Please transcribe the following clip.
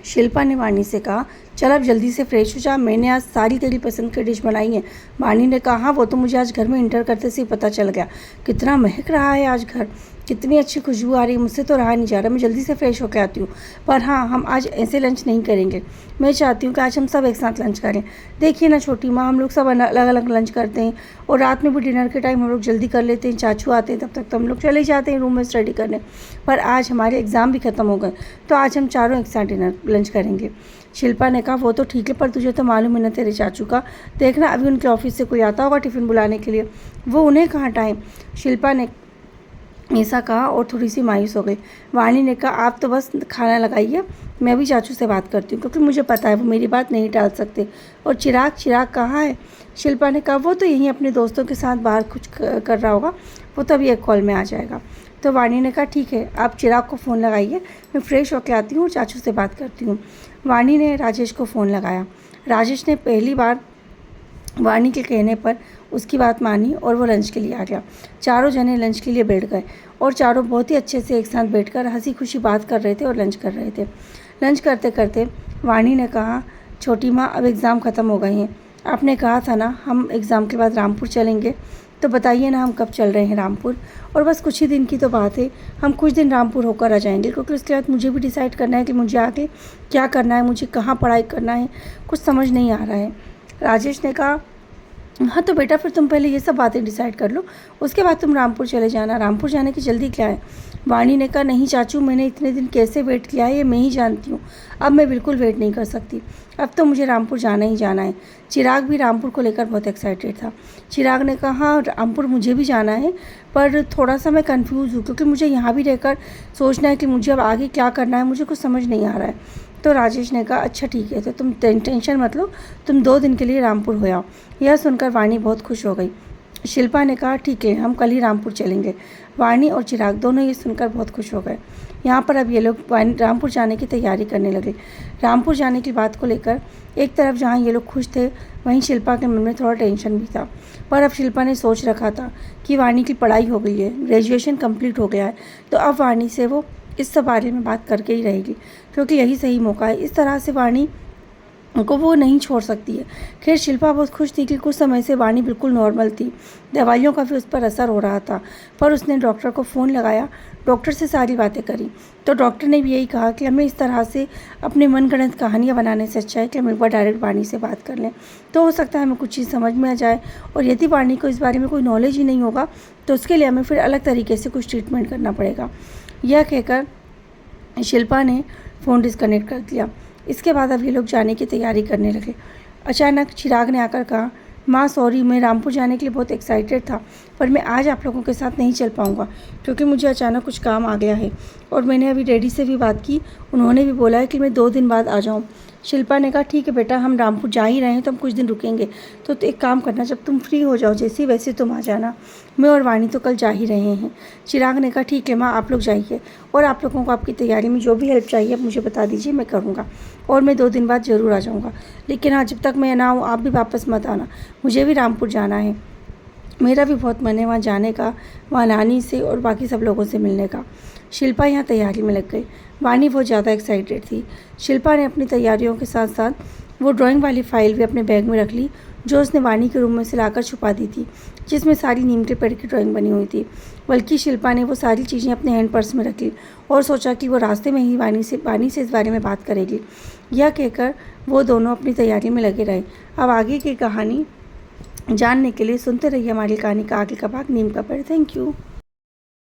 शिल्पा ने वाणी से कहा, चल अब जल्दी से फ्रेश हो जा, मैंने आज सारी तेरी पसंद की डिश बनाई है। वाणी ने कहा, हाँ वो तो मुझे आज घर में इंटर करते से ही पता चल गया। कितना महक रहा है आज घर, कितनी अच्छी खुशबू आ रही है, मुझसे तो रहा नहीं जा रहा, मैं जल्दी से फ्रेश होकर आती हूँ। पर हाँ, हम आज ऐसे लंच नहीं करेंगे, मैं चाहती हूँ कि आज हम सब एक साथ लंच करें। देखिए ना छोटी माँ, हम लोग सब अलग अलग लंच करते हैं और रात में भी डिनर के टाइम हम लोग जल्दी कर लेते हैं। चाचू आते हैं तब तक तो हम लोग चले जाते हैं रूम में स्टडी करने। पर आज हमारे एग्ज़ाम भी ख़त्म हो गए, तो आज हम चारों एक साथ लंच करेंगे। शिल्पा ने कहा, वो तो ठीक है, पर तुझे तो मालूम है ना तेरे चाचू का, देखना अभी उनके ऑफिस से कोई आता होगा टिफ़िन बुलाने के लिए, वो उन्हें कहाँ टाइम। शिल्पा ने ऐसा कहा और थोड़ी सी मायूस हो गई। वाणी ने कहा, आप तो बस खाना लगाइए, मैं भी चाचू से बात करती हूँ, क्योंकि मुझे पता है वो मेरी बात नहीं टाल सकते। और चिराग कहाँ है? शिल्पा ने कहा, वो तो यहीं अपने दोस्तों के साथ बाहर कुछ कर रहा होगा, वो तो अभी एक कॉल में आ जाएगा। तो वाणी ने कहा, ठीक है, आप चिराग को फ़ोन लगाइए, मैं फ़्रेश होकर आती हूँ और चाचू से बात करती हूँ। वाणी ने राजेश को फ़ोन लगाया। राजेश ने पहली बार वाणी के कहने पर उसकी बात मानी और वो लंच के लिए आ गया। चारों जने लंच के लिए बैठ गए और चारों बहुत ही अच्छे से एक साथ बैठकर हंसी खुशी बात कर रहे थे और लंच कर रहे थे। लंच करते करते वाणी ने कहा, छोटी माँ, अब एग्ज़ाम ख़त्म हो गए हैं, आपने कहा था ना हम एग्ज़ाम के बाद रामपुर चलेंगे, तो बताइए ना हम कब चल रहे हैं रामपुर। और बस कुछ ही दिन की तो बात है, हम कुछ दिन रामपुर होकर आ जाएंगे, क्योंकि उसके बाद मुझे भी डिसाइड करना है कि मुझे आगे क्या करना है, मुझे कहाँ पढ़ाई करना है, कुछ समझ नहीं आ रहा है। राजेश ने कहा, हाँ तो बेटा फिर तुम पहले ये सब बातें डिसाइड कर लो, उसके बाद तुम रामपुर चले जाना, रामपुर जाने की जल्दी क्या है। वाणी ने कहा, नहीं चाचू, मैंने इतने दिन कैसे वेट किया है ये मैं ही जानती हूँ, अब मैं बिल्कुल वेट नहीं कर सकती, अब तो मुझे रामपुर जाना ही जाना है। चिराग भी रामपुर को लेकर बहुत एक्साइटेड था। चिराग ने कहा, हाँ रामपुर मुझे भी जाना है, पर थोड़ा सा मैं कंफ्यूज हूँ, क्योंकि मुझे यहाँ भी रहकर सोचना है कि मुझे अब आगे क्या करना है, मुझे कुछ समझ नहीं आ रहा है। तो राजेश ने कहा, अच्छा ठीक है, तो तुम टेंशन मत लो, तुम 2 दिन के लिए रामपुर हो आओ। यह सुनकर वाणी बहुत खुश हो गई। शिल्पा ने कहा, ठीक है, हम कल ही रामपुर चलेंगे। वाणी और चिराग दोनों ये सुनकर बहुत खुश हो गए। यहाँ पर अब ये लोग रामपुर जाने की तैयारी करने लगे। रामपुर जाने की बात को लेकर एक तरफ जहाँ ये लोग खुश थे, वहीं शिल्पा के मन में थोड़ा टेंशन भी था। पर अब शिल्पा ने सोच रखा था कि वाणी की पढ़ाई हो गई है, ग्रेजुएशन कंप्लीट हो गया है, तो अब वाणी से वो इस सब बारे में बात करके ही रहेगी, क्योंकि यही सही मौका है। इस तरह से वाणी को वो नहीं छोड़ सकती है। खैर शिल्पा बहुत खुश थी कि कुछ समय से वाणी बिल्कुल नॉर्मल थी, दवाइयों का भी उस पर असर हो रहा था। पर उसने डॉक्टर को फ़ोन लगाया, डॉक्टर से सारी बातें करी, तो डॉक्टर ने भी यही कहा कि हमें इस तरह से अपने मनगढ़ंत कहानियाँ बनाने से अच्छा है कि हम एक बार डायरेक्ट वाणी से बात कर लें, तो हो सकता है हमें कुछ चीज़ समझ में आ जाए। और यदि वाणी को इस बारे में कोई नॉलेज ही नहीं होगा, तो उसके लिए हमें फिर अलग तरीके से कुछ ट्रीटमेंट करना पड़ेगा। यह कहकर शिल्पा ने फ़ोन डिस्कनेक्ट कर दिया। इसके बाद अब ये लोग जाने की तैयारी करने लगे। अचानक चिराग ने आकर कहा, माँ सॉरी, मैं रामपुर जाने के लिए बहुत एक्साइटेड था, पर मैं आज आप लोगों के साथ नहीं चल पाऊँगा, क्योंकि मुझे अचानक कुछ काम आ गया है। और मैंने अभी डैडी से भी बात की, उन्होंने भी बोला है कि मैं 2 दिन बाद आ जाऊँ। शिल्पा ने कहा, ठीक है बेटा, हम रामपुर जा ही रहे हैं तो हम कुछ दिन रुकेंगे, तो एक काम करना, जब तुम फ्री हो जाओ जैसे वैसे तुम आ जाना, मैं और वाणी तो कल जा ही रहे हैं। चिराग ने कहा, ठीक है माँ, आप लोग जाइए, और आप लोगों को आपकी तैयारी में जो भी हेल्प चाहिए मुझे बता दीजिए, मैं करूँगा, और मैं 2 दिन बाद ज़रूर आ जाऊँगा। लेकिन हाँ, जब तक मैं ना आऊँ आप भी वापस मत आना, मुझे भी रामपुर जाना है, मेरा भी बहुत मन है वहाँ जाने का, वहाँ नानी से और बाकी सब लोगों से मिलने का। शिल्पा यहाँ तैयारी में लग गई। वाणी बहुत ज़्यादा एक्साइटेड थी। शिल्पा ने अपनी तैयारियों के साथ साथ वो ड्राइंग वाली फ़ाइल भी अपने बैग में रख ली, जो उसने वाणी के रूम में से लाकर छुपा दी थी, जिसमें सारी नीम के पेड़ की ड्राइंग बनी हुई थी। बल्कि शिल्पा ने वो सारी चीज़ें अपने हैंड पर्स में रख ली और सोचा कि वो रास्ते में ही वाणी से इस बारे में बात करेगी। यह कहकर वो दोनों अपनी तैयारी में लगे रहे। अब आगे की कहानी जानने के लिए सुनते रहिए हमारी कहानी का आगे का भाग, नीम का पेड़। Thank you.